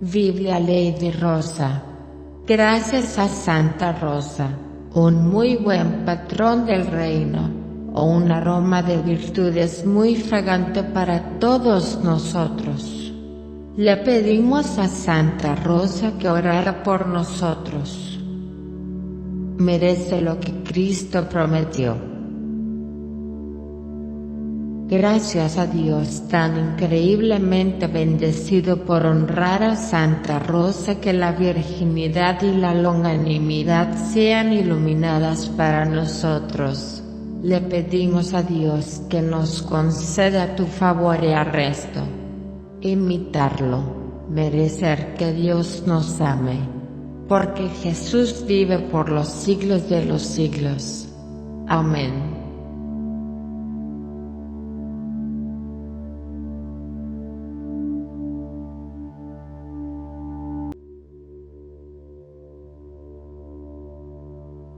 Biblia Lady Rosa. Gracias a Santa Rosa, un muy buen patrón del reino, o un aroma de virtudes muy fragante para todos nosotros. Le pedimos a Santa Rosa que orara por nosotros. Merece lo que Cristo prometió. Gracias a Dios tan increíblemente bendecido por honrar a Santa Rosa, que la virginidad y la longanimidad sean iluminadas para nosotros. Le pedimos a Dios que nos conceda tu favor y arresto. Imitarlo, merecer que Dios nos ame, porque Jesús vive por los siglos de los siglos. Amén.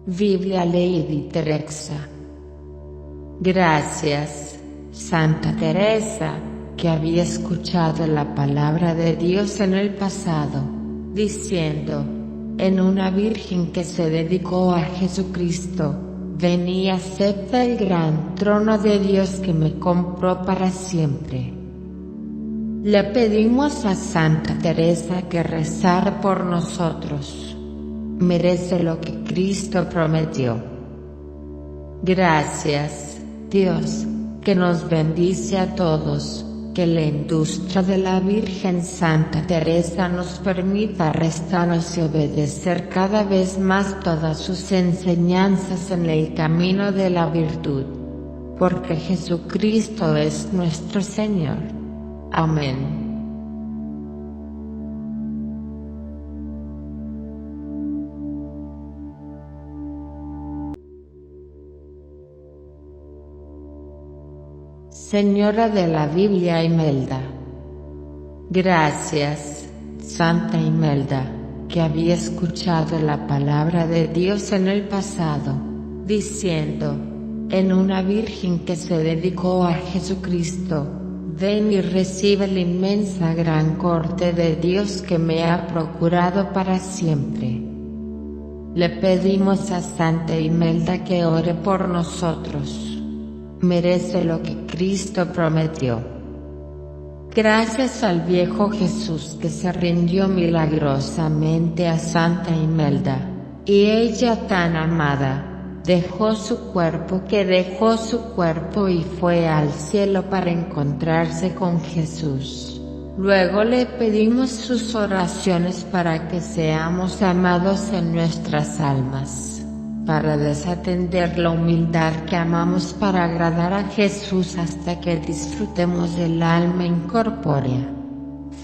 Biblia Lady Teresa. Gracias, Santa Teresa, que había escuchado la palabra de Dios en el pasado, diciendo, en una virgen que se dedicó a Jesucristo, ven y acepta el gran trono de Dios que me compró para siempre. Le pedimos a Santa Teresa que rezara por nosotros. Merece lo que Cristo prometió. Gracias, Dios, que nos bendice a todos, que la industria de la Virgen Santa Teresa nos permita restarnos y obedecer cada vez más todas sus enseñanzas en el camino de la virtud, porque Jesucristo es nuestro Señor. Amén. Señora de la Biblia Imelda. Gracias, Santa Imelda, que había escuchado la palabra de Dios en el pasado, diciendo, en una virgen que se dedicó a Jesucristo, ven y recibe la inmensa gran corte de Dios que me ha procurado para siempre. Le pedimos a Santa Imelda que ore por nosotros. Merece lo que Cristo prometió. Gracias al viejo Jesús que se rindió milagrosamente a Santa Imelda, y ella tan amada, dejó su cuerpo y fue al cielo para encontrarse con Jesús. Luego le pedimos sus oraciones para que seamos amados en nuestras almas, para desatender la humildad que amamos para agradar a Jesús hasta que disfrutemos del alma incorpórea,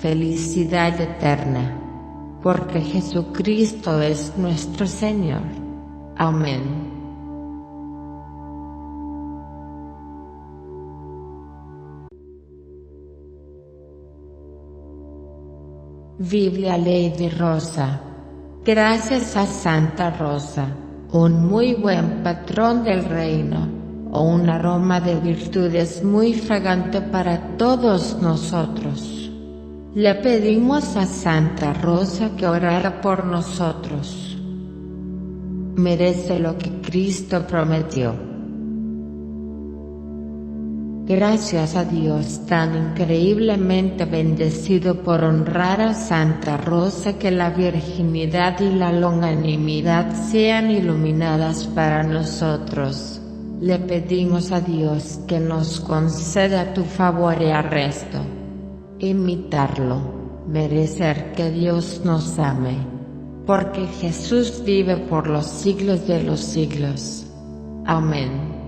felicidad eterna, porque Jesucristo es nuestro Señor. Amén. Biblia Lady Rosa. Gracias a Santa Rosa, un muy buen patrón del reino, o un aroma de virtudes muy fragante para todos nosotros. Le pedimos a Santa Rosa que orara por nosotros. Merece lo que Cristo prometió. Gracias a Dios tan increíblemente bendecido por honrar a Santa Rosa, que la virginidad y la longanimidad sean iluminadas para nosotros. Le pedimos a Dios que nos conceda tu favor y arresto. Imitarlo, merecer que Dios nos ame, porque Jesús vive por los siglos de los siglos. Amén.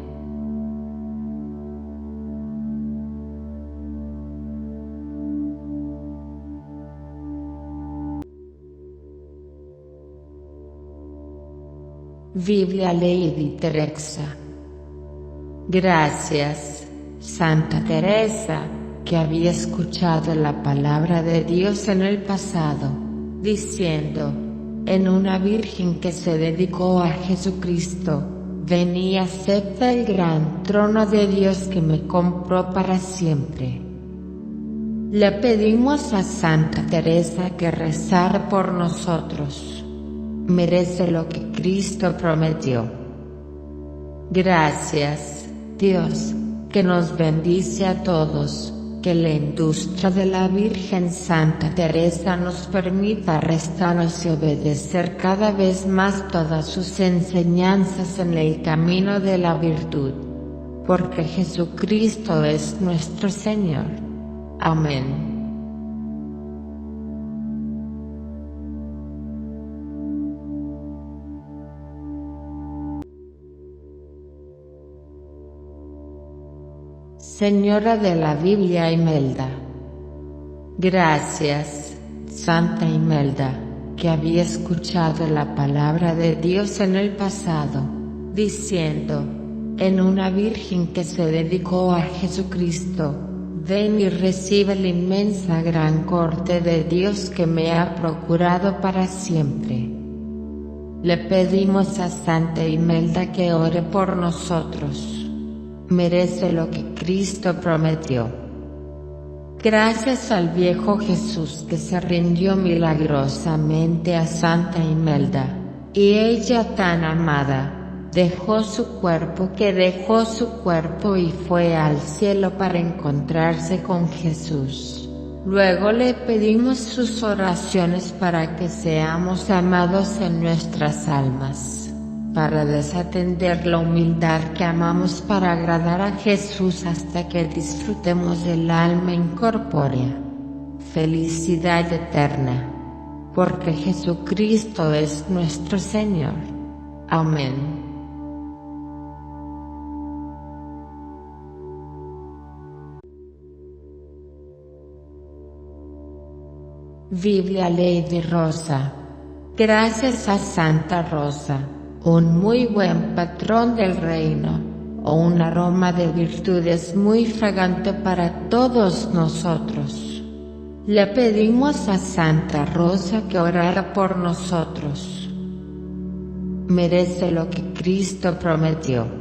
Biblia Lady Teresa. Gracias, Santa Teresa, que había escuchado la palabra de Dios en el pasado, diciendo, en una virgen que se dedicó a Jesucristo, ven y acepta el gran trono de Dios que me compró para siempre. Le pedimos a Santa Teresa que rezara por nosotros. Merece lo que Cristo prometió. Gracias, Dios, que nos bendice a todos, que la industria de la Virgen Santa Teresa nos permita restarnos y obedecer cada vez más todas sus enseñanzas en el camino de la virtud. Porque Jesucristo es nuestro Señor. Amén. Señora de la Biblia Imelda. Gracias, Santa Imelda, que había escuchado la palabra de Dios en el pasado, diciendo, en una virgen que se dedicó a Jesucristo, ven y recibe la inmensa gran corte de Dios que me ha procurado para siempre. Le pedimos a Santa Imelda que ore por nosotros. Merece lo que Cristo prometió. Gracias al viejo Jesús que se rindió milagrosamente a Santa Imelda, y ella tan amada, dejó su cuerpo y fue al cielo para encontrarse con Jesús. Luego le pedimos sus oraciones para que seamos amados en nuestras almas, para desatender la humildad que amamos para agradar a Jesús hasta que disfrutemos del alma incorpórea. Felicidad eterna, porque Jesucristo es nuestro Señor. Amén. Biblia Lady Rosa. Gracias a Santa Rosa, un muy buen patrón del reino, o un aroma de virtudes muy fragante para todos nosotros. Le pedimos a Santa Rosa que orara por nosotros. Merece lo que Cristo prometió.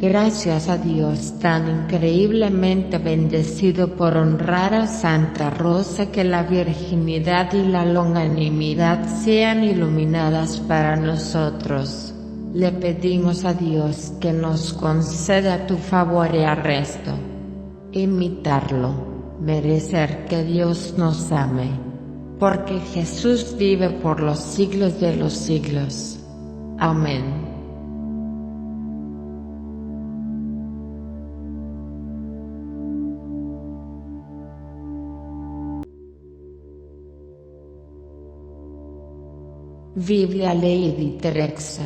Gracias a Dios tan increíblemente bendecido por honrar a Santa Rosa, que la virginidad y la longanimidad sean iluminadas para nosotros. Le pedimos a Dios que nos conceda tu favor y arresto. Imitarlo, merecer que Dios nos ame. Porque Jesús vive por los siglos de los siglos. Amén. Biblia Lady Teresa.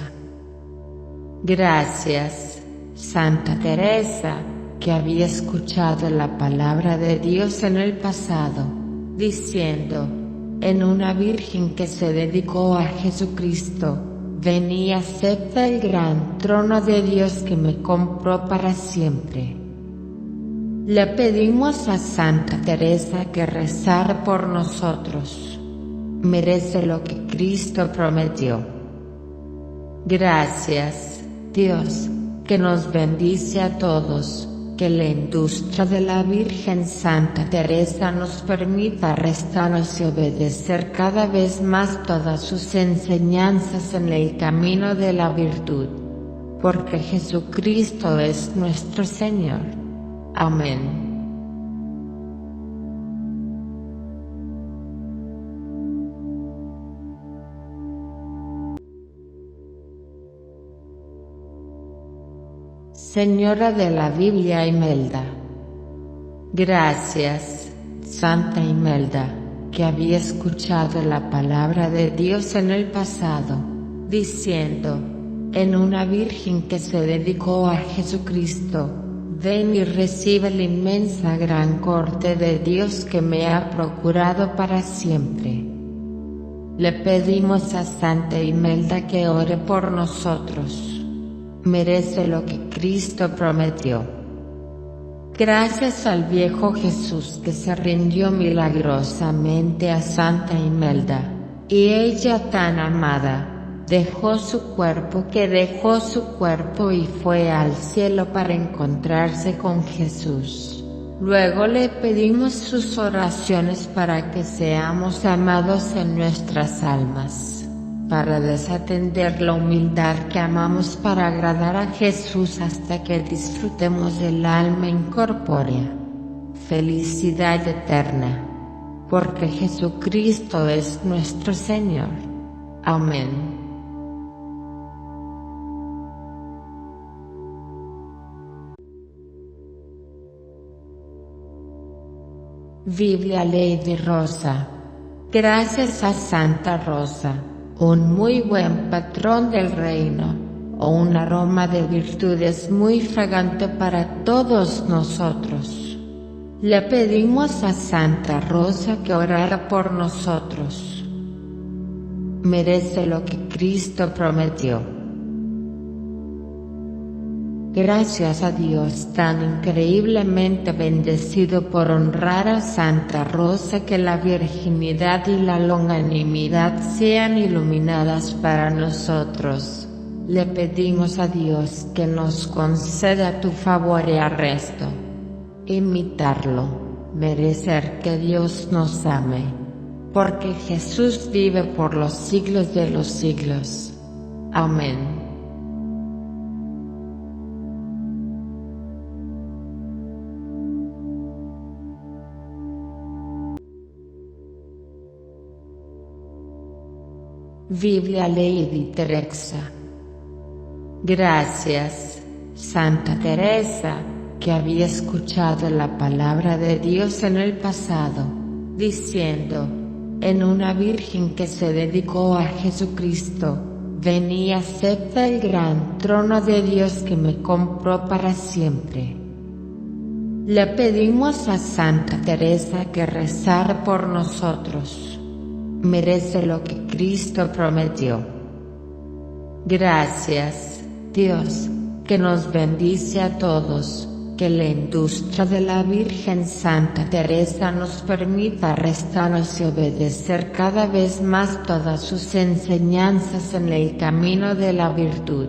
Gracias, Santa Teresa, que había escuchado la palabra de Dios en el pasado, diciendo, en una virgen que se dedicó a Jesucristo, ven y acepta el gran trono de Dios que me compró para siempre. Le pedimos a Santa Teresa que rezara por nosotros. Merece lo que Cristo prometió. Gracias, Dios, que nos bendice a todos, que la industria de la Virgen Santa Teresa nos permita restarnos y obedecer cada vez más todas sus enseñanzas en el camino de la virtud. Porque Jesucristo es nuestro Señor. Amén. Señora de la Biblia Imelda. Gracias, Santa Imelda, que había escuchado la palabra de Dios en el pasado, diciendo, en una virgen que se dedicó a Jesucristo, ven y recibe la inmensa gran corte de Dios que me ha procurado para siempre. Le pedimos a Santa Imelda que ore por nosotros. Merece lo que Cristo prometió. Gracias al viejo Jesús que se rindió milagrosamente a Santa Imelda, y ella tan amada, dejó su cuerpo y fue al cielo para encontrarse con Jesús. Luego le pedimos sus oraciones para que seamos amados en nuestras almas, para desatender la humildad que amamos para agradar a Jesús hasta que disfrutemos del alma incorpórea. Felicidad eterna, porque Jesucristo es nuestro Señor. Amén. Biblia Lady Rosa. Gracias a Santa Rosa, un muy buen patrón del reino, o un aroma de virtudes muy fragante para todos nosotros. Le pedimos a Santa Rosa que orara por nosotros. Merece lo que Cristo prometió. Gracias a Dios tan increíblemente bendecido por honrar a Santa Rosa, que la virginidad y la longanimidad sean iluminadas para nosotros. Le pedimos a Dios que nos conceda tu favor y arresto. Imitarlo, merecer que Dios nos ame, porque Jesús vive por los siglos de los siglos. Amén. Biblia Lady Teresa. Gracias, Santa Teresa, que había escuchado la palabra de Dios en el pasado, diciendo, en una virgen que se dedicó a Jesucristo, ven y acepta el gran trono de Dios que me compró para siempre. Le pedimos a Santa Teresa que rezara por nosotros. Merece lo que Cristo prometió. Gracias, Dios, que nos bendice a todos, que la industria de la Virgen Santa Teresa nos permita restarnos y obedecer cada vez más todas sus enseñanzas en el camino de la virtud,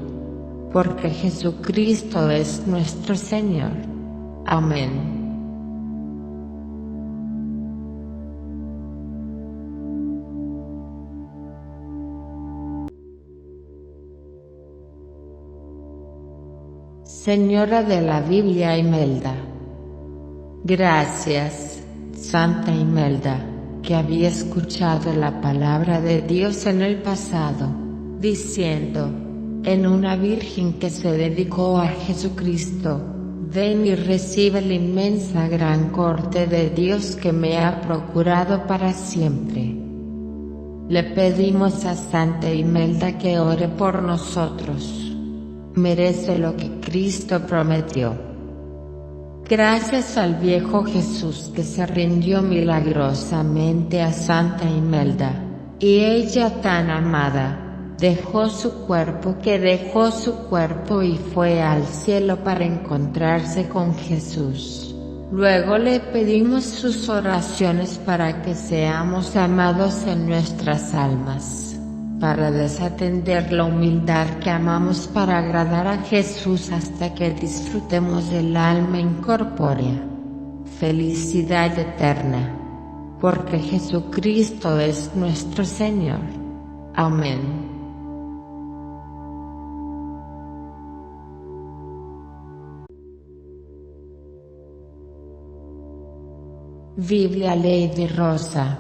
porque Jesucristo es nuestro Señor. Amén. Señora de la Biblia Imelda. Gracias, Santa Imelda, que había escuchado la palabra de Dios en el pasado, diciendo, en una virgen que se dedicó a Jesucristo, ven y recibe la inmensa gran corte de Dios que me ha procurado para siempre. Le pedimos a Santa Imelda que ore por nosotros. Merece lo que Cristo prometió. Gracias al viejo Jesús que se rindió milagrosamente a Santa Imelda, y ella tan amada, dejó su cuerpo y fue al cielo para encontrarse con Jesús. Luego le pedimos sus oraciones para que seamos amados en nuestras almas, para desatender la humildad que amamos para agradar a Jesús hasta que disfrutemos del alma incorpórea. Felicidad eterna, porque Jesucristo es nuestro Señor. Amén. Biblia Lady Rosa.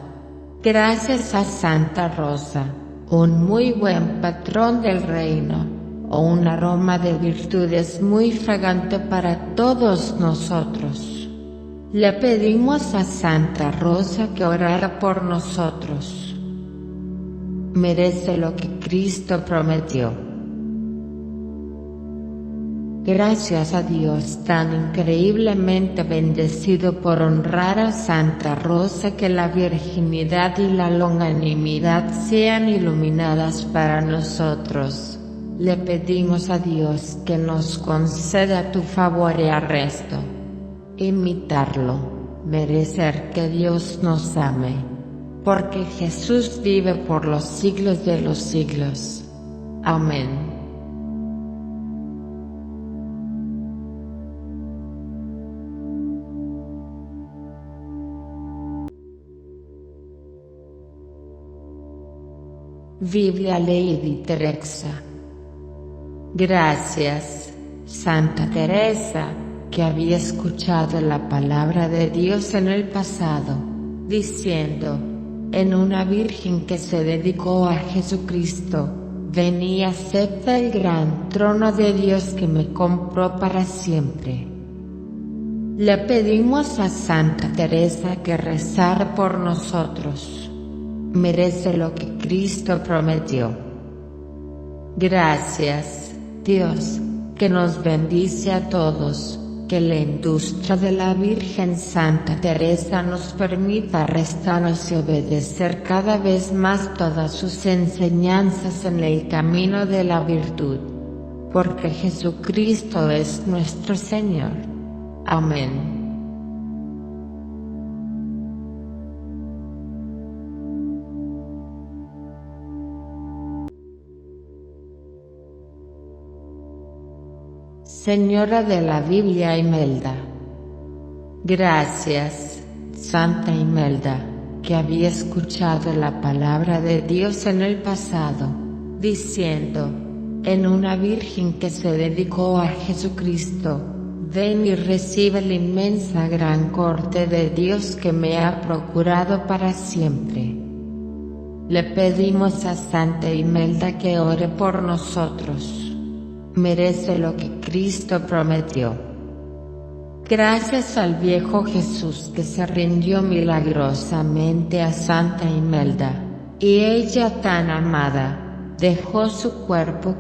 Gracias a Santa Rosa, un muy buen patrón del reino, o un aroma de virtudes muy fragante para todos nosotros. Le pedimos a Santa Rosa que orara por nosotros. Merece lo que Cristo prometió. Gracias a Dios tan increíblemente bendecido por honrar a Santa Rosa, que la virginidad y la longanimidad sean iluminadas para nosotros. Le pedimos a Dios que nos conceda tu favor y arresto. Imitarlo, merecer que Dios nos ame, porque Jesús vive por los siglos de los siglos. Amén. Biblia Lady Teresa. Gracias, Santa Teresa, que había escuchado la palabra de Dios en el pasado, diciendo, en una virgen que se dedicó a Jesucristo, ven y acepta el gran trono de Dios que me compró para siempre. Le pedimos a Santa Teresa que rezara por nosotros. Merece lo que Cristo prometió. Gracias, Dios, que nos bendice a todos, que la industria de la Virgen Santa Teresa nos permita restarnos y obedecer cada vez más todas sus enseñanzas en el camino de la virtud, porque Jesucristo es nuestro Señor. Amén. Señora de la Biblia Imelda. Gracias, Santa Imelda, que había escuchado la palabra de Dios en el pasado, diciendo, en una virgen que se dedicó a Jesucristo, ven y recibe la inmensa gran corte de Dios que me ha procurado para siempre. Le pedimos a Santa Imelda que ore por nosotros. Merece lo que Cristo prometió. Gracias al viejo Jesús que se rindió milagrosamente a Santa Imelda, y ella tan amada, dejó su cuerpo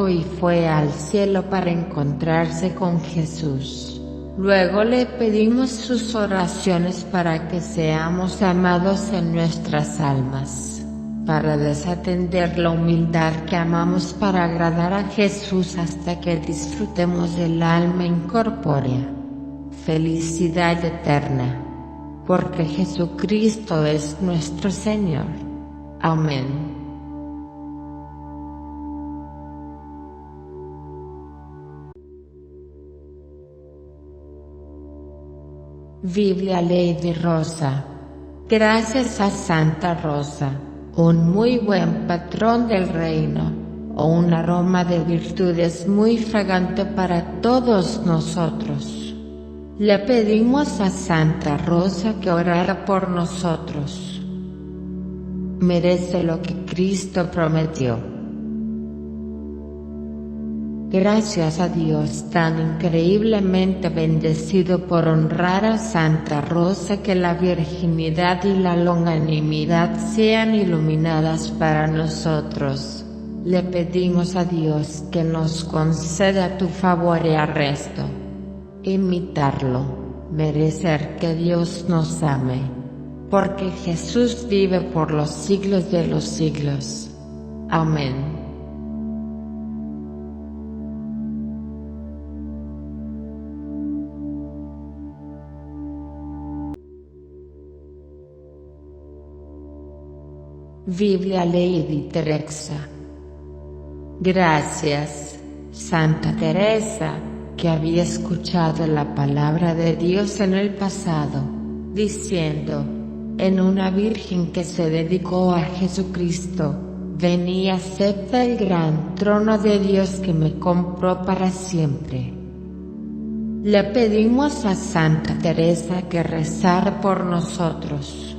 y fue al cielo para encontrarse con Jesús. Luego le pedimos sus oraciones para que seamos amados en nuestras almas, para desatender la humildad que amamos para agradar a Jesús hasta que disfrutemos del alma incorpórea. Felicidad eterna, porque Jesucristo es nuestro Señor. Amén. Biblia Lady Rosa. Gracias a Santa Rosa, un muy buen patrón del reino, o un aroma de virtudes muy fragante para todos nosotros. Le pedimos a Santa Rosa que orara por nosotros. Merece lo que Cristo prometió. Gracias a Dios tan increíblemente bendecido por honrar a Santa Rosa, que la virginidad y la longanimidad sean iluminadas para nosotros. Le pedimos a Dios que nos conceda tu favor y arresto. Imitarlo, merecer que Dios nos ame, porque Jesús vive por los siglos de los siglos. Amén. Biblia Lady Teresa. Gracias, Santa Teresa, que había escuchado la palabra de Dios en el pasado, diciendo, en una virgen que se dedicó a Jesucristo, ven y acepta el gran trono de Dios que me compró para siempre. Le pedimos a Santa Teresa que rezara por nosotros.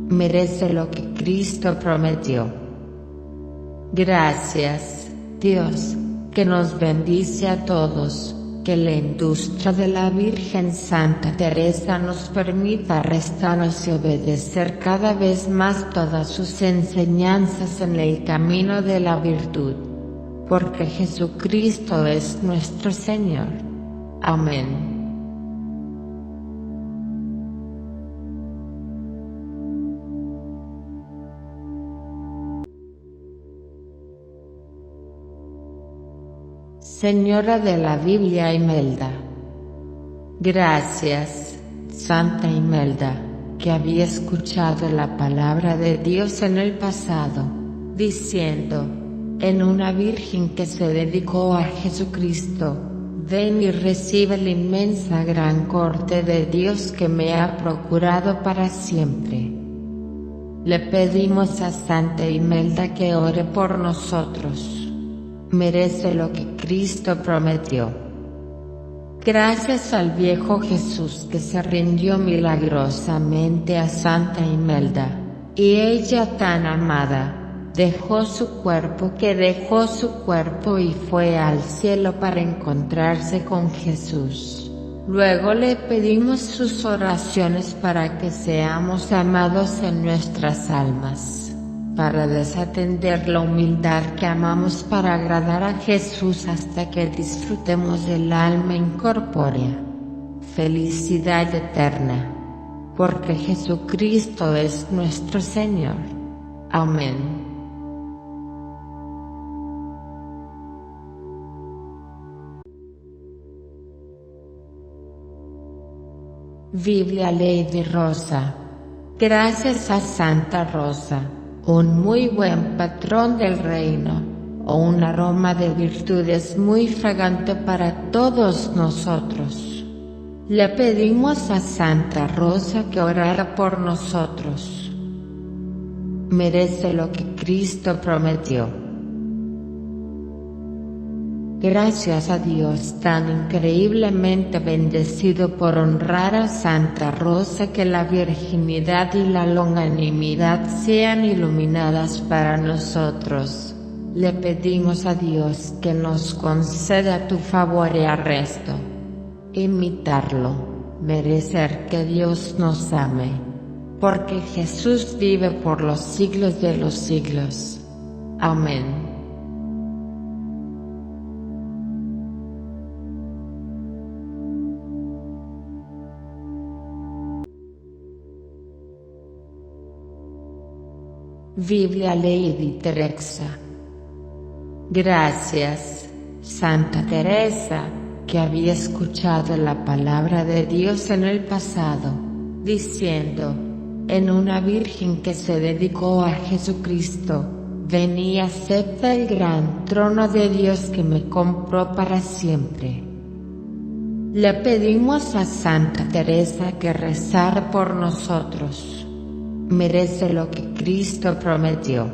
Merece lo que Cristo prometió. Gracias, Dios, que nos bendice a todos, que la industria de la Virgen Santa Teresa nos permita restarnos y obedecer cada vez más todas sus enseñanzas en el camino de la virtud, porque Jesucristo es nuestro Señor. Amén. Señora de la Biblia Imelda. Gracias, Santa Imelda, que había escuchado la palabra de Dios en el pasado, diciendo, en una virgen que se dedicó a Jesucristo, ven y recibe la inmensa gran corte de Dios que me ha procurado para siempre. Le pedimos a Santa Imelda que ore por nosotros. Merece lo que Cristo prometió. Gracias al viejo Jesús que se rindió milagrosamente a Santa Imelda, y ella tan amada, dejó su cuerpo y fue al cielo para encontrarse con Jesús. Luego le pedimos sus oraciones para que seamos amados en nuestras almas, para desatender la humildad que amamos para agradar a Jesús hasta que disfrutemos del alma incorpórea. Felicidad eterna, porque Jesucristo es nuestro Señor. Amén. Biblia Lady Rosa. Gracias a Santa Rosa, un muy buen patrón del reino, o un aroma de virtudes muy fragante para todos nosotros. Le pedimos a Santa Rosa que orara por nosotros. Merece lo que Cristo prometió. Gracias a Dios tan increíblemente bendecido por honrar a Santa Rosa, que la virginidad y la longanimidad sean iluminadas para nosotros. Le pedimos a Dios que nos conceda tu favor y arresto. Imitarlo, merecer que Dios nos ame, porque Jesús vive por los siglos de los siglos. Amén. Biblia Lady Teresa. Gracias, Santa Teresa, que había escuchado la palabra de Dios en el pasado, diciendo, en una virgen que se dedicó a Jesucristo, ven y acepta el gran trono de Dios que me compró para siempre. Le pedimos a Santa Teresa que rezara por nosotros. Merece lo que Cristo prometió.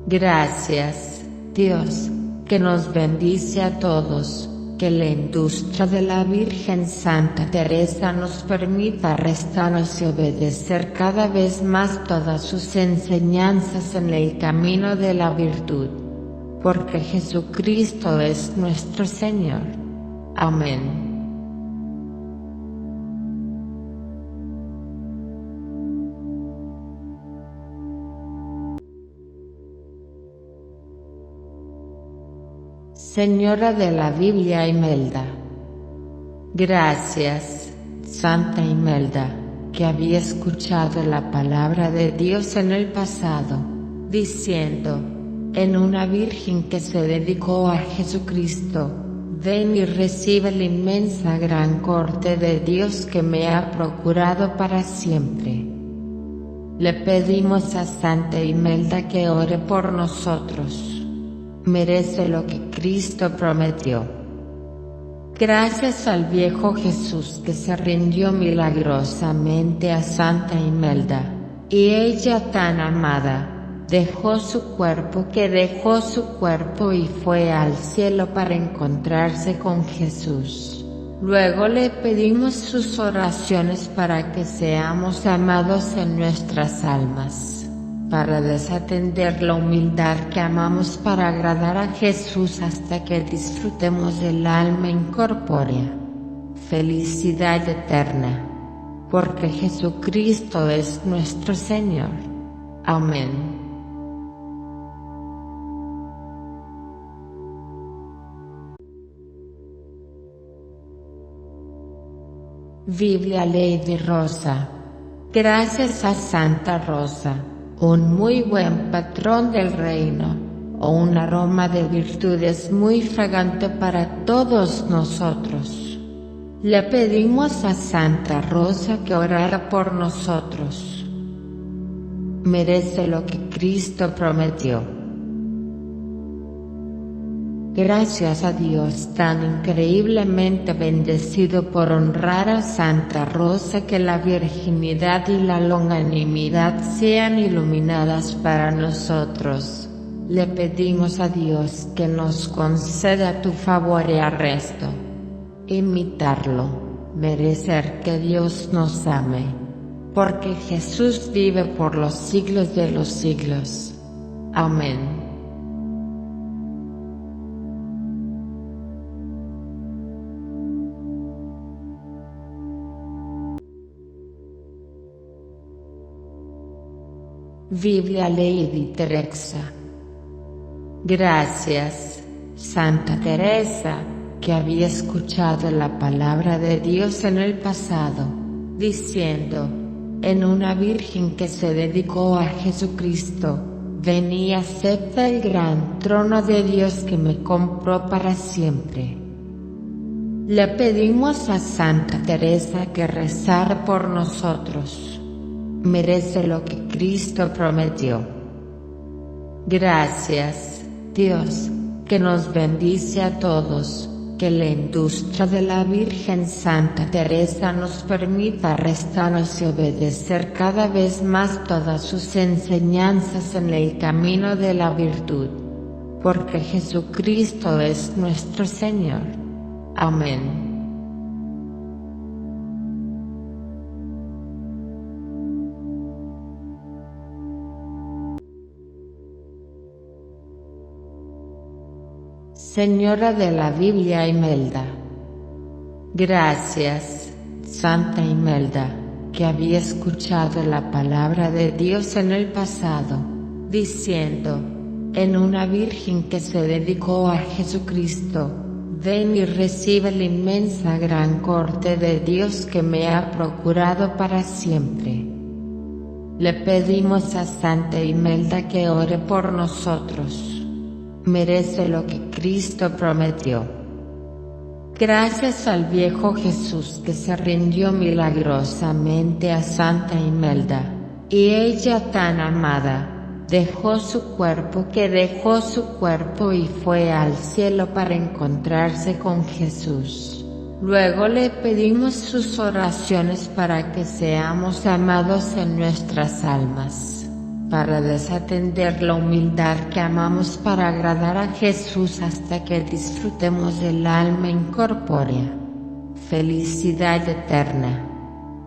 Gracias, Dios, que nos bendice a todos, que la industria de la Virgen Santa Teresa nos permita restarnos y obedecer cada vez más todas sus enseñanzas en el camino de la virtud, porque Jesucristo es nuestro Señor. Amén. Señora de la Biblia Imelda. Gracias, Santa Imelda, que había escuchado la palabra de Dios en el pasado, diciendo, en una virgen que se dedicó a Jesucristo, ven y recibe la inmensa gran corte de Dios que me ha procurado para siempre. Le pedimos a Santa Imelda que ore por nosotros. Merece lo que Cristo prometió. Gracias al viejo Jesús que se rindió milagrosamente a Santa Imelda, y ella tan amada, dejó su cuerpo y fue al cielo para encontrarse con Jesús. Luego le pedimos sus oraciones para que seamos amados en nuestras almas, para desatender la humildad que amamos para agradar a Jesús hasta que disfrutemos del alma incorpórea. Felicidad eterna, porque Jesucristo es nuestro Señor. Amén. Biblia Lady Rosa. Gracias a Santa Rosa, un muy buen patrón del reino, o un aroma de virtudes muy fragante para todos nosotros. Le pedimos a Santa Rosa que orara por nosotros. Merece lo que Cristo prometió. Gracias a Dios tan increíblemente bendecido por honrar a Santa Rosa, que la virginidad y la longanimidad sean iluminadas para nosotros. Le pedimos a Dios que nos conceda tu favor y arresto. Imitarlo, merecer que Dios nos ame. Porque Jesús vive por los siglos de los siglos. Amén. Biblia Lady Teresa. Gracias, Santa Teresa, que había escuchado la palabra de Dios en el pasado, diciendo, en una virgen que se dedicó a Jesucristo, ven y acepta el gran trono de Dios que me compró para siempre. Le pedimos a Santa Teresa que rezara por nosotros. Merece lo que Cristo prometió. Gracias, Dios, que nos bendice a todos, que la industria de la Virgen Santa Teresa nos permita restarnos y obedecer cada vez más todas sus enseñanzas en el camino de la virtud, porque Jesucristo es nuestro Señor. Amén. Señora de la Biblia Imelda. Gracias, Santa Imelda, que había escuchado la palabra de Dios en el pasado, diciendo, en una virgen que se dedicó a Jesucristo, ven y recibe la inmensa gran corte de Dios que me ha procurado para siempre. Le pedimos a Santa Imelda que ore por nosotros. Merece lo que Cristo prometió. Gracias al viejo Jesús que se rindió milagrosamente a Santa Imelda, y ella tan amada, dejó su cuerpo y fue al cielo para encontrarse con Jesús. Luego le pedimos sus oraciones para que seamos amados en nuestras almas, para desatender la humildad que amamos para agradar a Jesús hasta que disfrutemos del alma incorpórea. Felicidad eterna,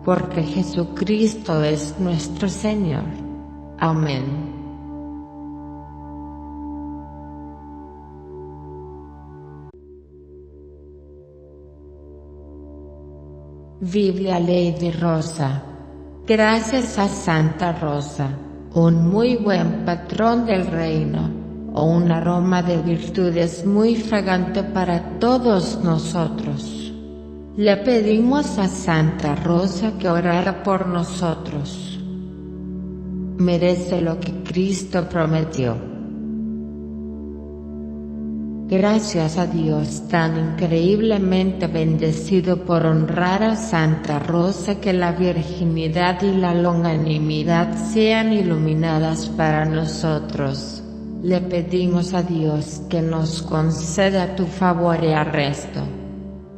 porque Jesucristo es nuestro Señor. Amén. Biblia Lady Rosa. Gracias a Santa Rosa, un muy buen patrón del reino, o un aroma de virtudes muy fragante para todos nosotros. Le pedimos a Santa Rosa que orara por nosotros. Merece lo que Cristo prometió. Gracias a Dios tan increíblemente bendecido por honrar a Santa Rosa, que la virginidad y la longanimidad sean iluminadas para nosotros. Le pedimos a Dios que nos conceda tu favor y arresto.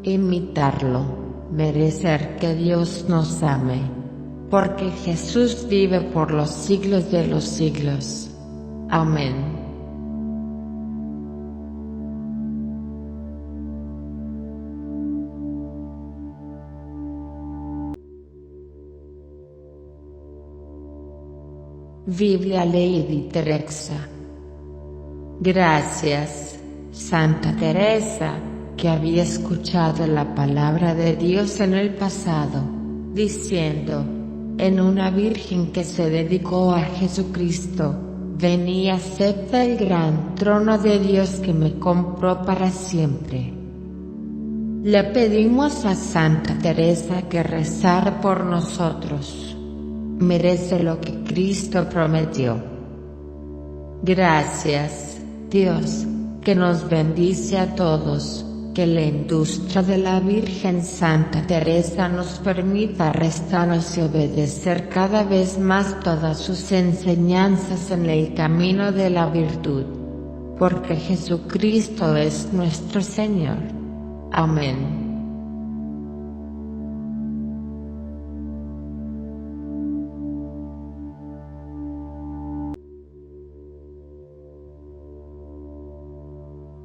Imitarlo, merecer que Dios nos ame. Porque Jesús vive por los siglos de los siglos. Amén. Biblia Lady Teresa. Gracias, Santa Teresa, que había escuchado la palabra de Dios en el pasado, diciendo, en una virgen que se dedicó a Jesucristo, ven y acepta el gran trono de Dios que me compró para siempre. Le pedimos a Santa Teresa que rezara por nosotros. Merece lo que Cristo prometió. Gracias, Dios, que nos bendice a todos, que la industria de la Virgen Santa Teresa nos permita restarnos y obedecer cada vez más todas sus enseñanzas en el camino de la virtud, porque Jesucristo es nuestro Señor. Amén.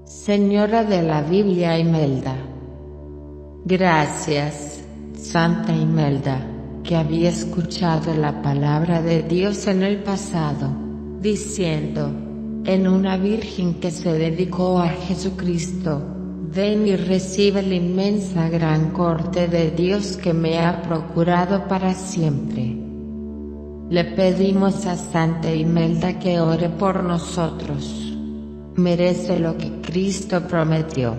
Señora de la Biblia Imelda. Gracias, Santa Imelda, que había escuchado la palabra de Dios en el pasado, diciendo, en una virgen que se dedicó a Jesucristo, ven y recibe la inmensa gran corte de Dios que me ha procurado para siempre. Le pedimos a Santa Imelda que ore por nosotros. Merece lo que Cristo prometió.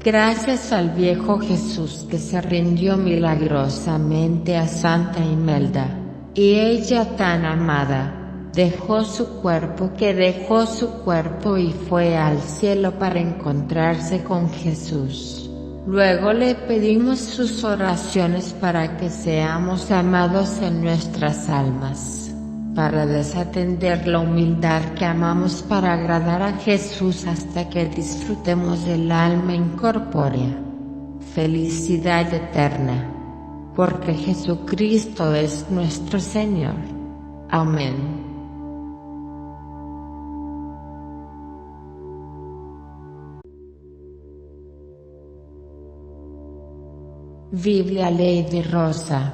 Gracias al viejo Jesús que se rindió milagrosamente a Santa Imelda, y ella tan amada, dejó su cuerpo y fue al cielo para encontrarse con Jesús. Luego le pedimos sus oraciones para que seamos amados en nuestras almas, para desatender la humildad que amamos para agradar a Jesús hasta que disfrutemos del alma incorpórea. Felicidad eterna, porque Jesucristo es nuestro Señor. Amén. Biblia Lady Rosa.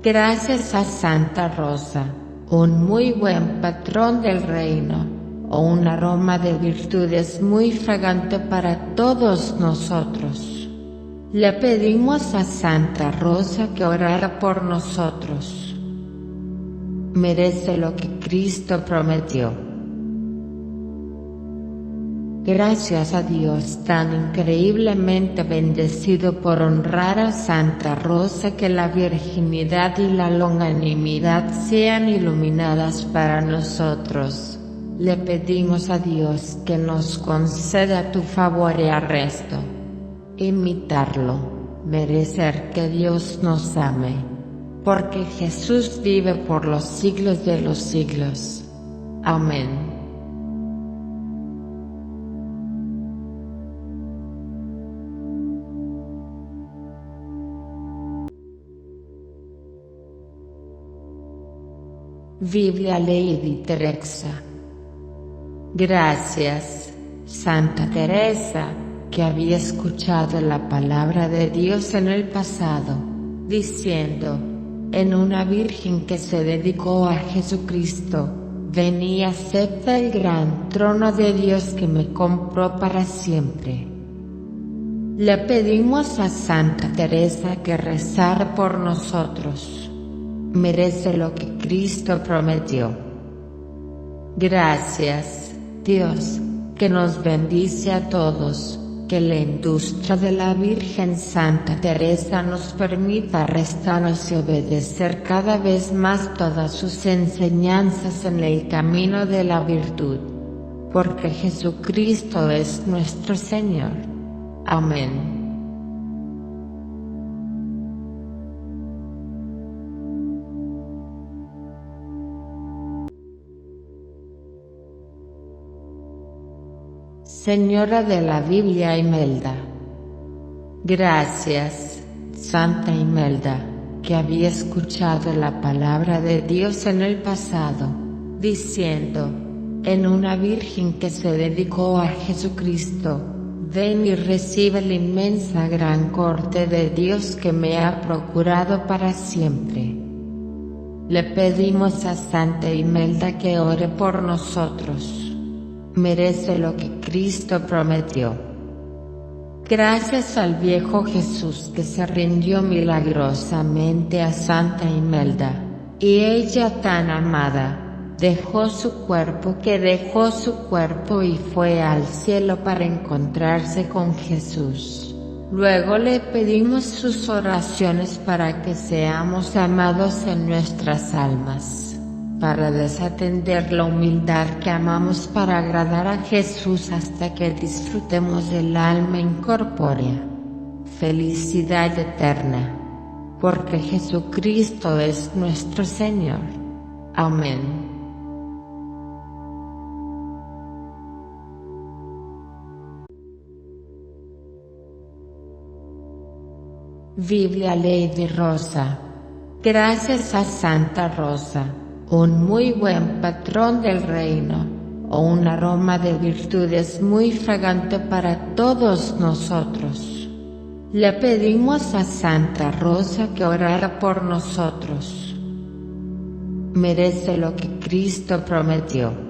Gracias a Santa Rosa, un muy buen patrón del reino, o un aroma de virtudes muy fragante para todos nosotros. Le pedimos a Santa Rosa que orara por nosotros. Merece lo que Cristo prometió. Gracias a Dios tan increíblemente bendecido por honrar a Santa Rosa, que la virginidad y la longanimidad sean iluminadas para nosotros. Le pedimos a Dios que nos conceda tu favor y arresto. Imitarlo, merecer que Dios nos ame, porque Jesús vive por los siglos de los siglos. Amén. Biblia Lady Teresa. Gracias, Santa Teresa, que había escuchado la palabra de Dios en el pasado, diciendo, en una virgen que se dedicó a Jesucristo, ven y acepta el gran trono de Dios que me compró para siempre. Le pedimos a Santa Teresa que rezara por nosotros. Merece lo que Cristo prometió. Gracias, Dios, que nos bendice a todos, que la industria de la Virgen Santa Teresa nos permita restarnos y obedecer cada vez más todas sus enseñanzas en el camino de la virtud, porque Jesucristo es nuestro Señor. Amén. Señora de la Biblia Imelda. Gracias, Santa Imelda, que había escuchado la palabra de Dios en el pasado, diciendo, en una virgen que se dedicó a Jesucristo, ven y recibe la inmensa gran corte de Dios que me ha procurado para siempre. Le pedimos a Santa Imelda que ore por nosotros. Merece lo que Cristo prometió. Gracias al viejo Jesús que se rindió milagrosamente a Santa Imelda, y ella tan amada, dejó su cuerpo y fue al cielo para encontrarse con Jesús. Luego le pedimos sus oraciones para que seamos amados en nuestras almas, para desatender la humildad que amamos para agradar a Jesús hasta que disfrutemos del alma incorpórea. Felicidad eterna, porque Jesucristo es nuestro Señor. Amén. Biblia Lady Rosa. Gracias a Santa Rosa, un muy buen patrón del reino, o un aroma de virtudes muy fragante para todos nosotros. Le pedimos a Santa Rosa que orara por nosotros. Merece lo que Cristo prometió.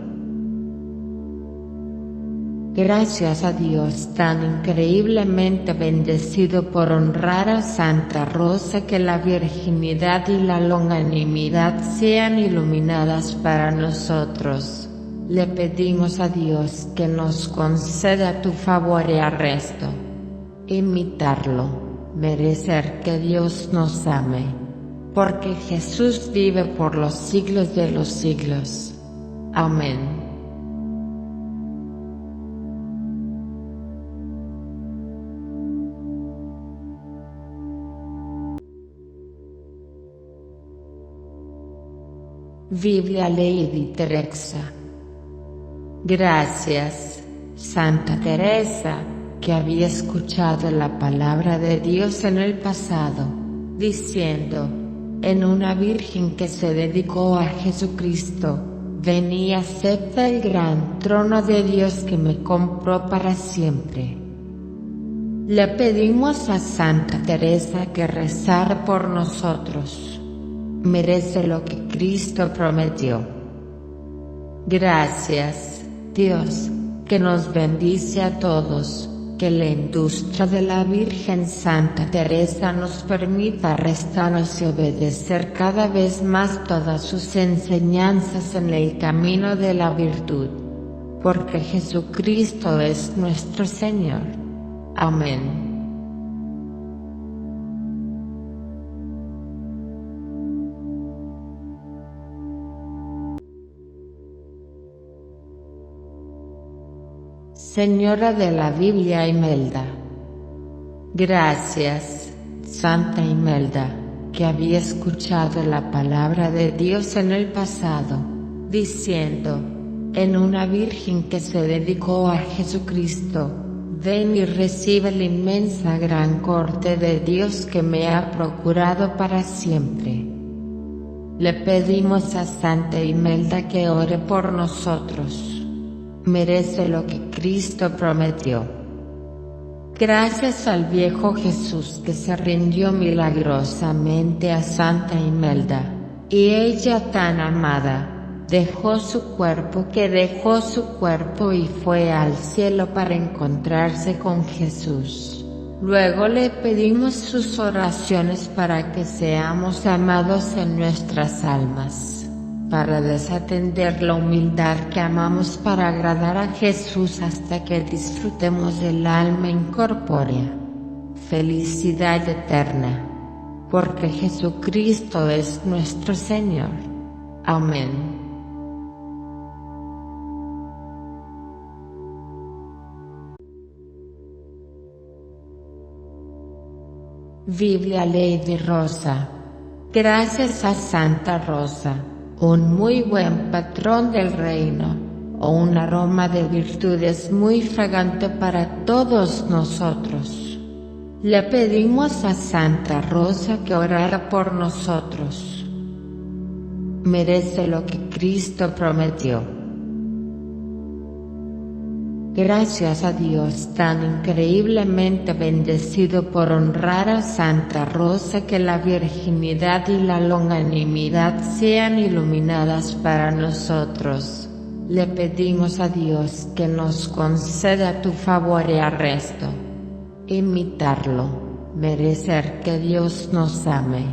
Gracias a Dios tan increíblemente bendecido por honrar a Santa Rosa, que la virginidad y la longanimidad sean iluminadas para nosotros. Le pedimos a Dios que nos conceda tu favor y arresto. Imitarlo, merecer que Dios nos ame, porque Jesús vive por los siglos de los siglos. Amén. Biblia Lady Teresa. Gracias, Santa Teresa, que había escuchado la palabra de Dios en el pasado, diciendo, en una virgen que se dedicó a Jesucristo, ven y acepta el gran trono de Dios que me compró para siempre. Le pedimos a Santa Teresa que rezara por nosotros. Merece lo que Cristo prometió. Gracias, Dios, que nos bendice a todos, que la industria de la Virgen Santa Teresa nos permita restarnos y obedecer cada vez más todas sus enseñanzas en el camino de la virtud, porque Jesucristo es nuestro Señor. Amén. Señora de la Biblia Imelda. Gracias, Santa Imelda, que había escuchado la palabra de Dios en el pasado, diciendo, en una virgen que se dedicó a Jesucristo, ven y recibe la inmensa gran corte de Dios que me ha procurado para siempre. Le pedimos a Santa Imelda que ore por nosotros. Merece lo que Cristo prometió. Gracias al viejo Jesús que se rindió milagrosamente a Santa Imelda, y ella tan amada, dejó su cuerpo y fue al cielo para encontrarse con Jesús. Luego le pedimos sus oraciones para que seamos amados en nuestras almas, para desatender la humildad que amamos para agradar a Jesús hasta que disfrutemos del alma incorpórea, felicidad eterna, porque Jesucristo es nuestro Señor. Amén. Biblia Lady Rosa. Gracias a Santa Rosa, un muy buen patrón del reino, o un aroma de virtudes muy fragante para todos nosotros. Le pedimos a Santa Rosa que orara por nosotros. Merece lo que Cristo prometió. Gracias a Dios tan increíblemente bendecido por honrar a Santa Rosa, que la virginidad y la longanimidad sean iluminadas para nosotros. Le pedimos a Dios que nos conceda tu favor y arresto. Imitarlo, merecer que Dios nos ame,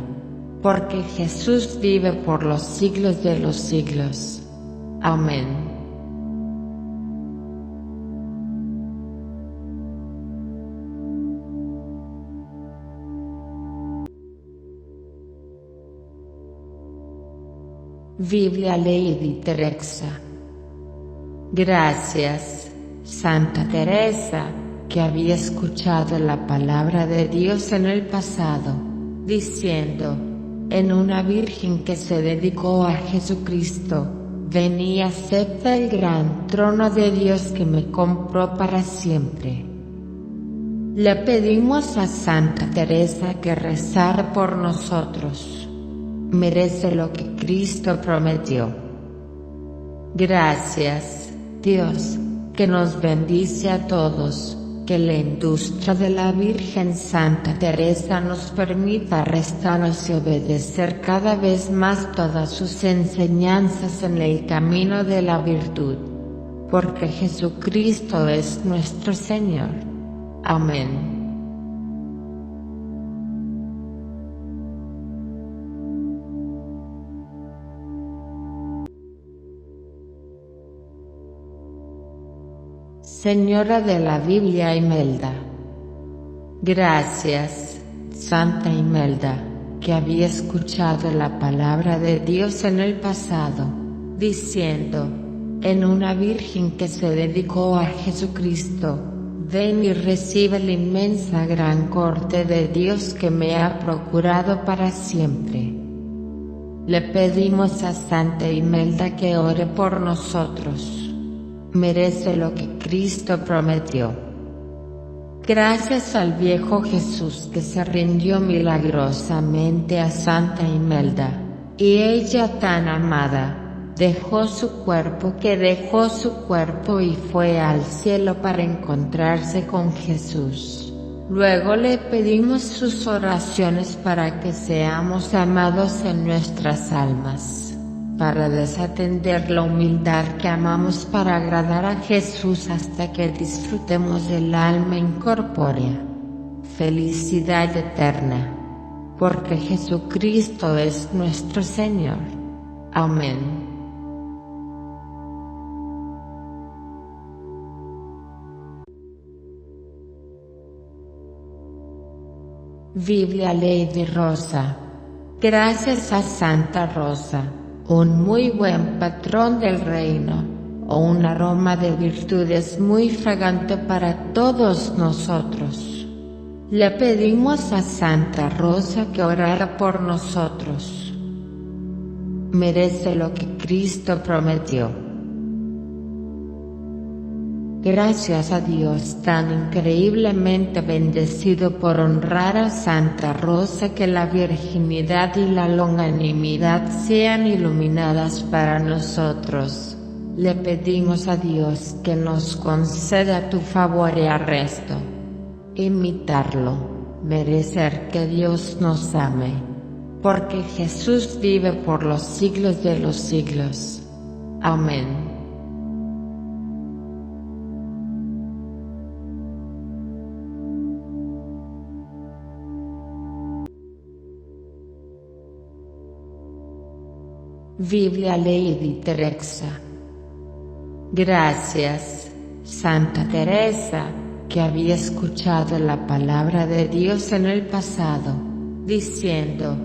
porque Jesús vive por los siglos de los siglos. Amén. Biblia Lady Teresa. Gracias, Santa Teresa, que había escuchado la palabra de Dios en el pasado, diciendo, en una virgen que se dedicó a Jesucristo, ven y acepta el gran trono de Dios que me compró para siempre. Le pedimos a Santa Teresa que rezara por nosotros. Merece lo que Cristo prometió. Gracias, Dios, que nos bendice a todos, que la industria de la Virgen Santa Teresa nos permita restarnos y obedecer cada vez más todas sus enseñanzas en el camino de la virtud. Porque Jesucristo es nuestro Señor. Amén. Señora de la Biblia Imelda. Gracias, Santa Imelda, que había escuchado la palabra de Dios en el pasado, diciendo, en una virgen que se dedicó a Jesucristo, ven y recibe la inmensa gran corte de Dios que me ha procurado para siempre. Le pedimos a Santa Imelda que ore por nosotros. Merece lo que Cristo prometió. Gracias al viejo Jesús que se rindió milagrosamente a Santa Imelda, y ella tan amada, dejó su cuerpo y fue al cielo para encontrarse con Jesús. Luego le pedimos sus oraciones para que seamos amados en nuestras almas, para desatender la humildad que amamos para agradar a Jesús hasta que disfrutemos del alma incorpórea. Felicidad eterna, porque Jesucristo es nuestro Señor. Amén. Biblia Lady Rosa. Gracias a Santa Rosa, un muy buen patrón del reino, o un aroma de virtudes muy fragante para todos nosotros. Le pedimos a Santa Rosa que orara por nosotros. Merece lo que Cristo prometió. Gracias a Dios tan increíblemente bendecido por honrar a Santa Rosa, que la virginidad y la longanimidad sean iluminadas para nosotros. Le pedimos a Dios que nos conceda tu favor y arresto. Imitarlo, merecer que Dios nos ame. Porque Jesús vive por los siglos de los siglos. Amén. Biblia Lady Teresa. Gracias, Santa Teresa, que había escuchado la palabra de Dios en el pasado, diciendo,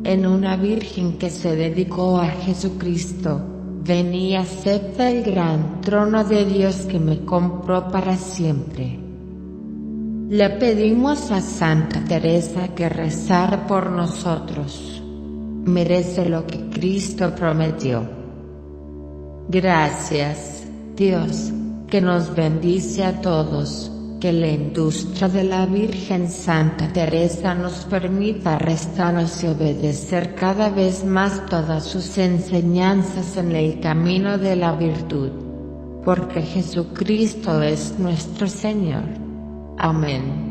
en una virgen que se dedicó a Jesucristo, ven y acepta el gran trono de Dios que me compró para siempre. Le pedimos a Santa Teresa que rezara por nosotros. Merece lo que Cristo prometió. Gracias, Dios, que nos bendice a todos, que la industria de la Virgen Santa Teresa nos permita restarnos y obedecer cada vez más todas sus enseñanzas en el camino de la virtud. Porque Jesucristo es nuestro Señor. Amén.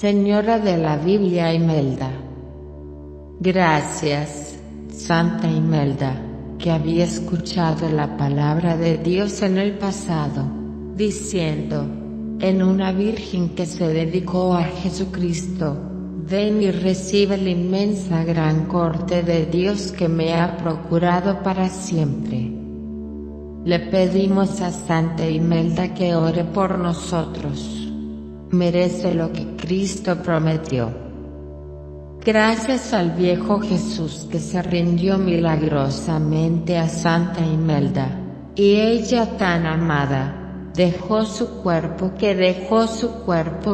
Señora de la Biblia Imelda. Gracias, Santa Imelda, que había escuchado la palabra de Dios en el pasado, diciendo, en una virgen que se dedicó a Jesucristo, ven y recibe la inmensa gran corte de Dios que me ha procurado para siempre. Le pedimos a Santa Imelda que ore por nosotros. Merece lo que Cristo prometió. Gracias al viejo Jesús que se rindió milagrosamente a Santa Imelda, y ella tan amada, dejó su cuerpo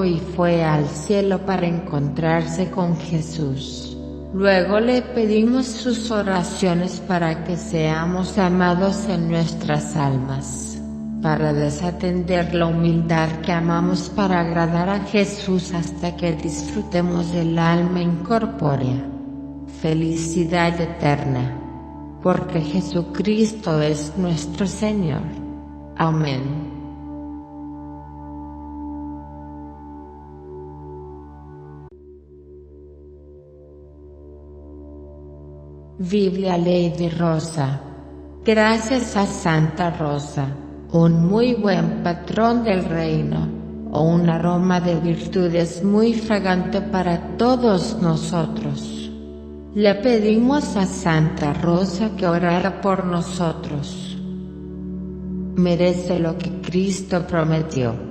y fue al cielo para encontrarse con Jesús. Luego le pedimos sus oraciones para que seamos amados en nuestras almas, para desatender la humildad que amamos para agradar a Jesús hasta que disfrutemos del alma incorpórea. Felicidad eterna, porque Jesucristo es nuestro Señor. Amén. Biblia Lady Rosa. Gracias a Santa Rosa, un muy buen patrón del reino, o un aroma de virtudes muy fragante para todos nosotros. Le pedimos a Santa Rosa que orara por nosotros. Merece lo que Cristo prometió.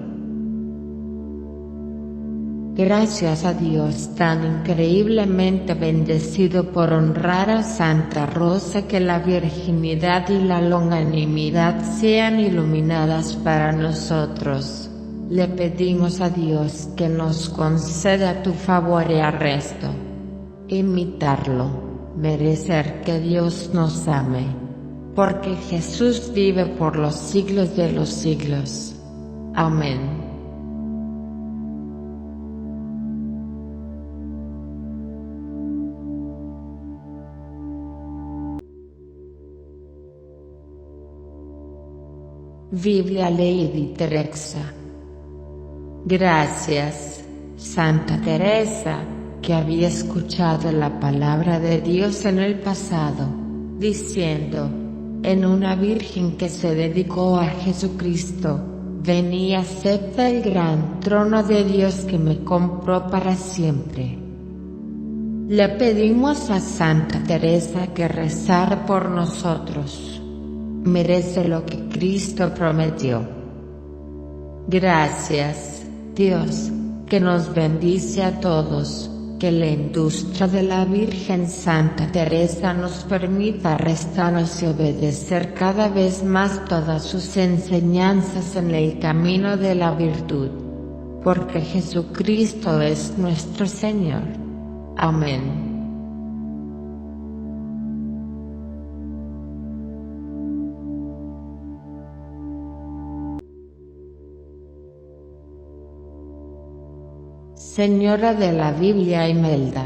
Gracias a Dios tan increíblemente bendecido por honrar a Santa Rosa, que la virginidad y la longanimidad sean iluminadas para nosotros. Le pedimos a Dios que nos conceda tu favor y arresto. Imitarlo, merecer que Dios nos ame, porque Jesús vive por los siglos de los siglos. Amén. Biblia Lady Teresa. Gracias, Santa Teresa, que había escuchado la palabra de Dios en el pasado, diciendo, en una virgen que se dedicó a Jesucristo, ven y acepta el gran trono de Dios que me compró para siempre. Le pedimos a Santa Teresa que rezara por nosotros. Merece lo que Cristo prometió. Gracias, Dios, que nos bendice a todos, que la industria de la Virgen Santa Teresa nos permita restarnos y obedecer cada vez más todas sus enseñanzas en el camino de la virtud, porque Jesucristo es nuestro Señor. Amén. Señora de la Biblia Imelda.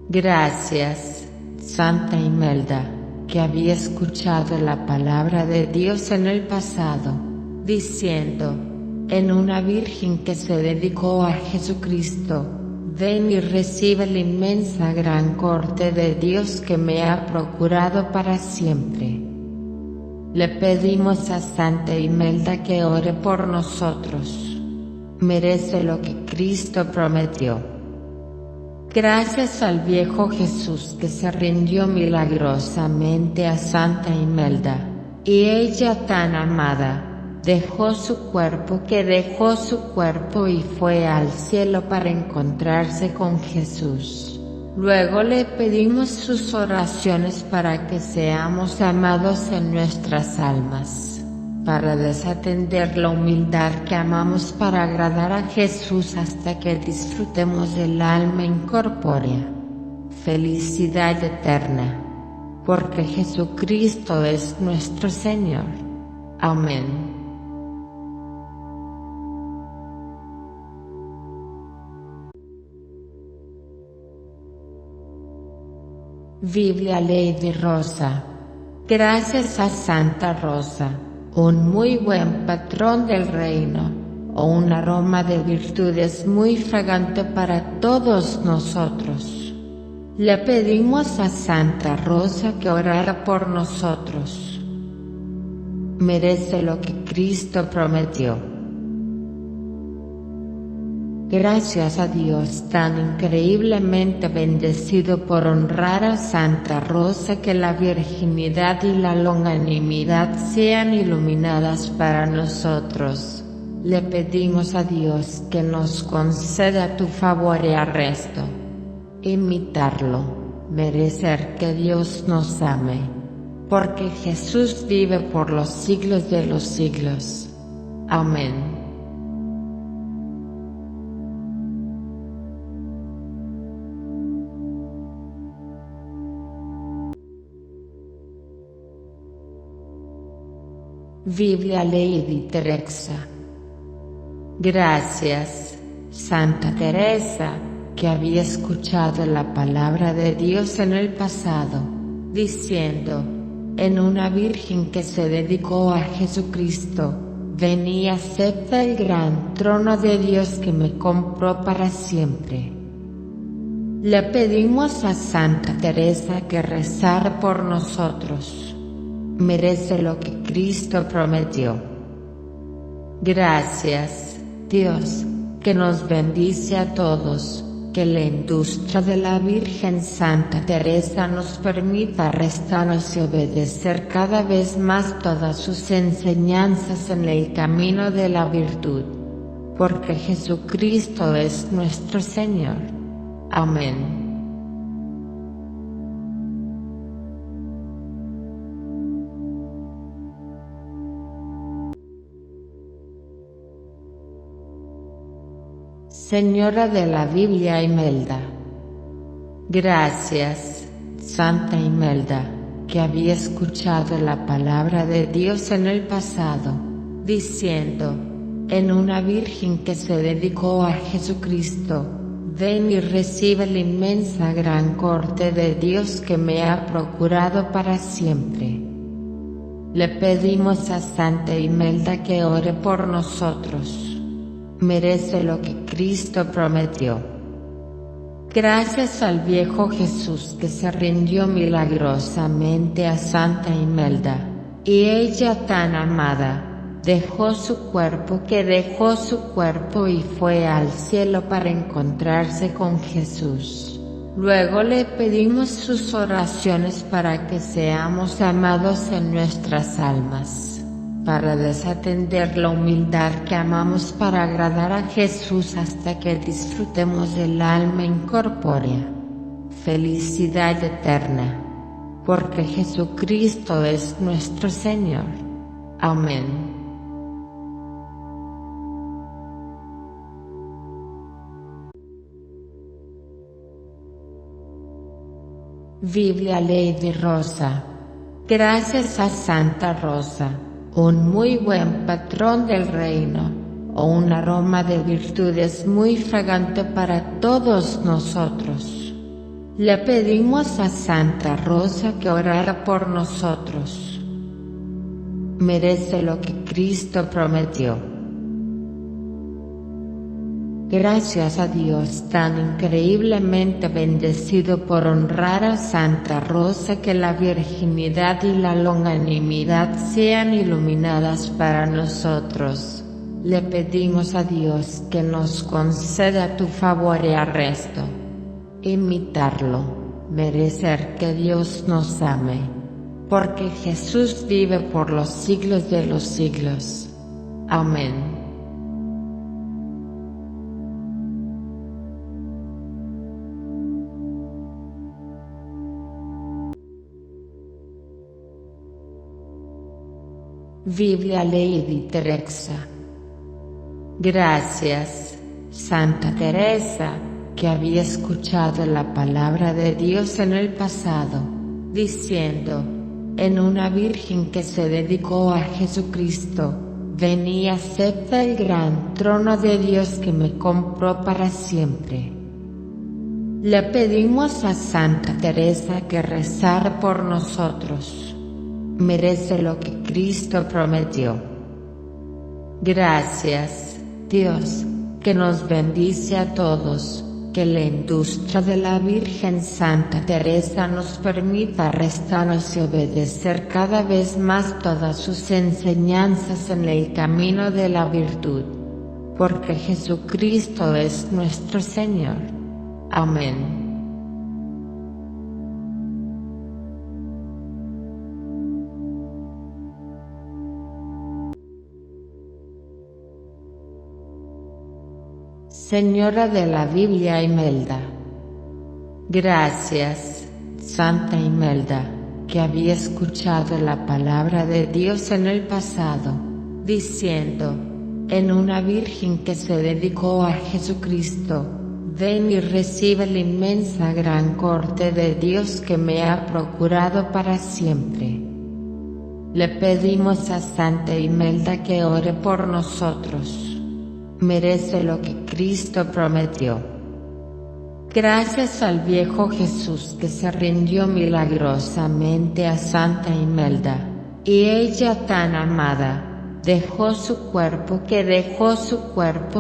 Gracias, Santa Imelda, que había escuchado la palabra de Dios en el pasado, diciendo, en una virgen que se dedicó a Jesucristo, ven y recibe la inmensa gran corte de Dios que me ha procurado para siempre. Le pedimos a Santa Imelda que ore por nosotros. Merece lo que Cristo prometió. Gracias al viejo Jesús que se rindió milagrosamente a Santa Imelda, y ella tan amada, dejó su cuerpo y fue al cielo para encontrarse con Jesús. Luego le pedimos sus oraciones para que seamos amados en nuestras almas, para desatender la humildad que amamos para agradar a Jesús hasta que disfrutemos del alma incorpórea. Felicidad eterna, porque Jesucristo es nuestro Señor. Amén. Biblia Lady Rosa. Gracias a Santa Rosa, un muy buen patrón del reino, o un aroma de virtudes muy fragante para todos nosotros. Le pedimos a Santa Rosa que orara por nosotros. Merece lo que Cristo prometió. Gracias a Dios tan increíblemente bendecido por honrar a Santa Rosa, que la virginidad y la longanimidad sean iluminadas para nosotros. Le pedimos a Dios que nos conceda tu favor y arresto. Imitarlo, merecer que Dios nos ame, porque Jesús vive por los siglos de los siglos. Amén. Biblia Lady Teresa. Gracias, Santa Teresa, que había escuchado la palabra de Dios en el pasado, diciendo, en una virgen que se dedicó a Jesucristo, ven y acepta el gran trono de Dios que me compró para siempre. Le pedimos a Santa Teresa que rezara por nosotros. Merece lo que Cristo prometió. Gracias, Dios, que nos bendice a todos, que la industria de la Virgen Santa Teresa nos permita restarnos y obedecer cada vez más todas sus enseñanzas en el camino de la virtud, porque Jesucristo es nuestro Señor. Amén. Señora de la Biblia Imelda. Gracias, Santa Imelda, que había escuchado la palabra de Dios en el pasado, diciendo, en una virgen que se dedicó a Jesucristo, ven y recibe la inmensa gran corte de Dios que me ha procurado para siempre. Le pedimos a Santa Imelda que ore por nosotros. Merece lo que Cristo prometió. Gracias al viejo Jesús que se rindió milagrosamente a Santa Imelda, y ella tan amada, dejó su cuerpo y fue al cielo para encontrarse con Jesús. Luego le pedimos sus oraciones para que seamos amados en nuestras almas, para desatender la humildad que amamos para agradar a Jesús hasta que disfrutemos del alma incorpórea. Felicidad eterna, porque Jesucristo es nuestro Señor. Amén. Biblia Lady Rosa. Gracias a Santa Rosa, un muy buen patrón del reino, o un aroma de virtudes muy fragante para todos nosotros. Le pedimos a Santa Rosa que orara por nosotros. Merece lo que Cristo prometió. Gracias a Dios tan increíblemente bendecido por honrar a Santa Rosa, que la virginidad y la longanimidad sean iluminadas para nosotros. Le pedimos a Dios que nos conceda tu favor y arresto. Imitarlo, merecer que Dios nos ame, porque Jesús vive por los siglos de los siglos. Amén. Biblia Lady Teresa. Gracias, Santa Teresa, que había escuchado la palabra de Dios en el pasado, diciendo, en una virgen que se dedicó a Jesucristo, ven y acepta el gran trono de Dios que me compró para siempre. Le pedimos a Santa Teresa que rezara por nosotros. Merece lo que Cristo prometió. Gracias, Dios, que nos bendice a todos, que la industria de la Virgen Santa Teresa nos permita restarnos y obedecer cada vez más todas sus enseñanzas en el camino de la virtud, porque Jesucristo es nuestro Señor. Amén. Señora de la Biblia Imelda. Gracias, Santa Imelda, que había escuchado la palabra de Dios en el pasado, diciendo, en una virgen que se dedicó a Jesucristo, ven y recibe la inmensa gran corte de Dios que me ha procurado para siempre. Le pedimos a Santa Imelda que ore por nosotros. Merece lo que Cristo prometió. Gracias al viejo Jesús que se rindió milagrosamente a Santa Imelda, y ella tan amada, dejó su cuerpo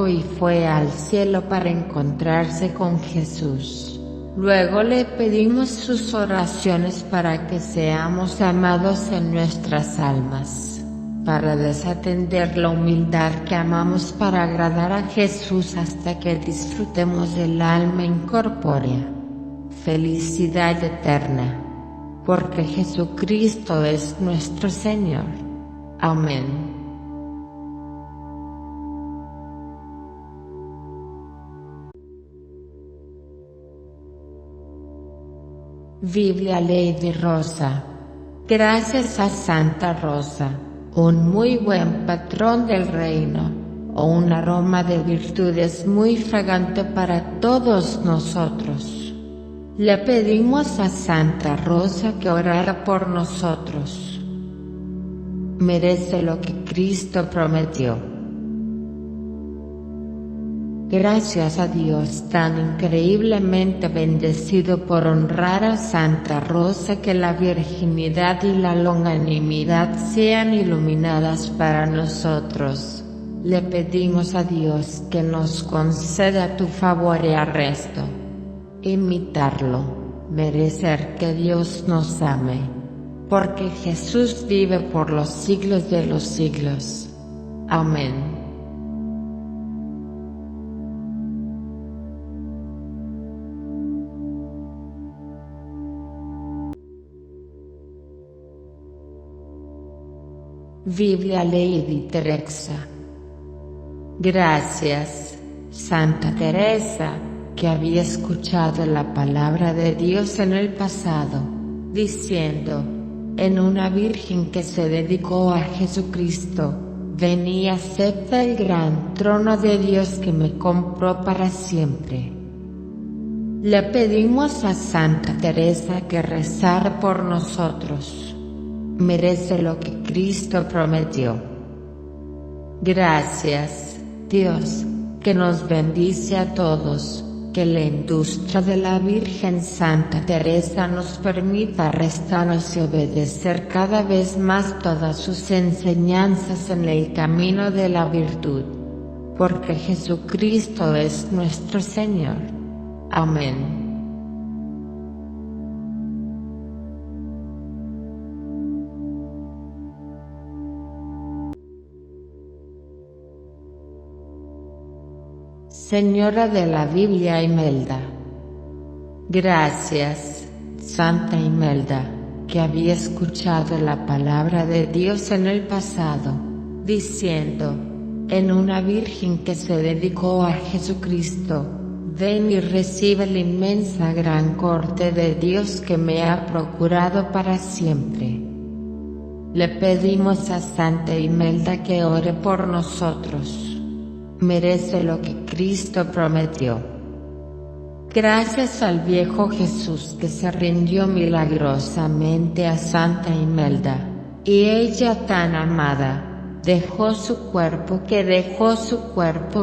y fue al cielo para encontrarse con Jesús. Luego le pedimos sus oraciones para que seamos amados en nuestras almas, para desatender la humildad que amamos para agradar a Jesús hasta que disfrutemos del alma incorpórea. Felicidad eterna, porque Jesucristo es nuestro Señor. Amén. Biblia Lady Rosa. Gracias a Santa Rosa, un muy buen patrón del reino, o un aroma de virtudes muy fragante para todos nosotros. Le pedimos a Santa Rosa que orara por nosotros. Merece lo que Cristo prometió. Gracias a Dios tan increíblemente bendecido por honrar a Santa Rosa, que la virginidad y la longanimidad sean iluminadas para nosotros. Le pedimos a Dios que nos conceda tu favor y arresto. Imitarlo, merecer que Dios nos ame, porque Jesús vive por los siglos de los siglos. Amén. Biblia Lady Teresa. Gracias, Santa Teresa, que había escuchado la palabra de Dios en el pasado, diciendo, en una virgen que se dedicó a Jesucristo, ven y acepta el gran trono de Dios que me compró para siempre. Le pedimos a Santa Teresa que rezara por nosotros. Merece lo que Cristo prometió. Gracias, Dios, que nos bendice a todos, que la industria de la Virgen Santa Teresa nos permita restarnos y obedecer cada vez más todas sus enseñanzas en el camino de la virtud, porque Jesucristo es nuestro Señor. Amén. Señora de la Biblia Imelda. Gracias, Santa Imelda, que había escuchado la palabra de Dios en el pasado, diciendo, en una virgen que se dedicó a Jesucristo, ven y recibe la inmensa gran corte de Dios que me ha procurado para siempre. Le pedimos a Santa Imelda que ore por nosotros. Merece lo que Cristo prometió. Gracias al viejo Jesús que se rindió milagrosamente a Santa Imelda, y ella tan amada, dejó su cuerpo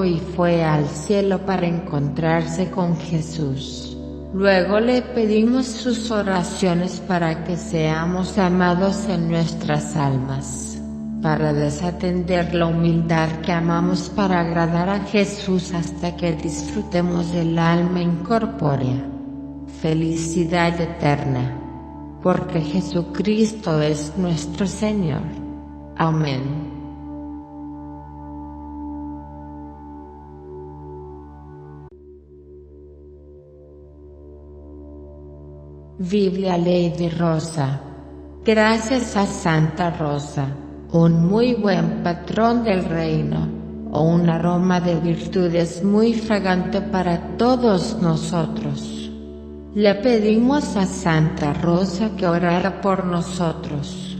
y fue al cielo para encontrarse con Jesús. Luego le pedimos sus oraciones para que seamos amados en nuestras almas, para desatender la humildad que amamos para agradar a Jesús hasta que disfrutemos del alma incorpórea. Felicidad eterna, porque Jesucristo es nuestro Señor. Amén. Biblia Lady Rosa. Gracias a Santa Rosa, un muy buen patrón del reino, o un aroma de virtudes muy fragante para todos nosotros. Le pedimos a Santa Rosa que orara por nosotros.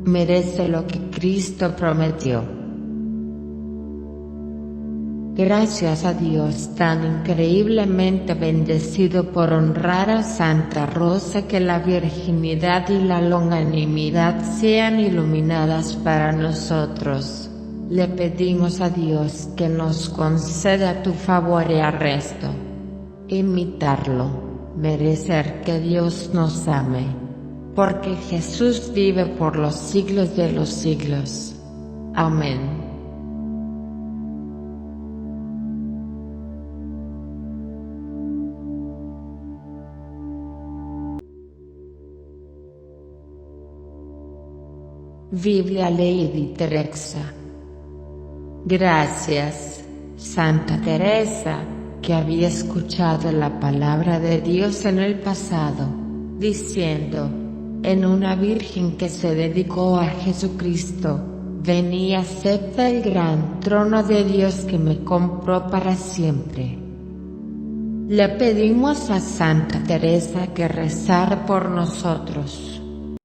Merece lo que Cristo prometió. Gracias a Dios tan increíblemente bendecido por honrar a Santa Rosa, que la virginidad y la longanimidad sean iluminadas para nosotros. Le pedimos a Dios que nos conceda tu favor y arresto. Imitarlo, merecer que Dios nos ame. Porque Jesús vive por los siglos de los siglos. Amén. Biblia Lady Teresa. Gracias, Santa Teresa, que había escuchado la palabra de Dios en el pasado, diciendo, en una virgen que se dedicó a Jesucristo, ven y acepta el gran trono de Dios que me compró para siempre. Le pedimos a Santa Teresa que rezara por nosotros.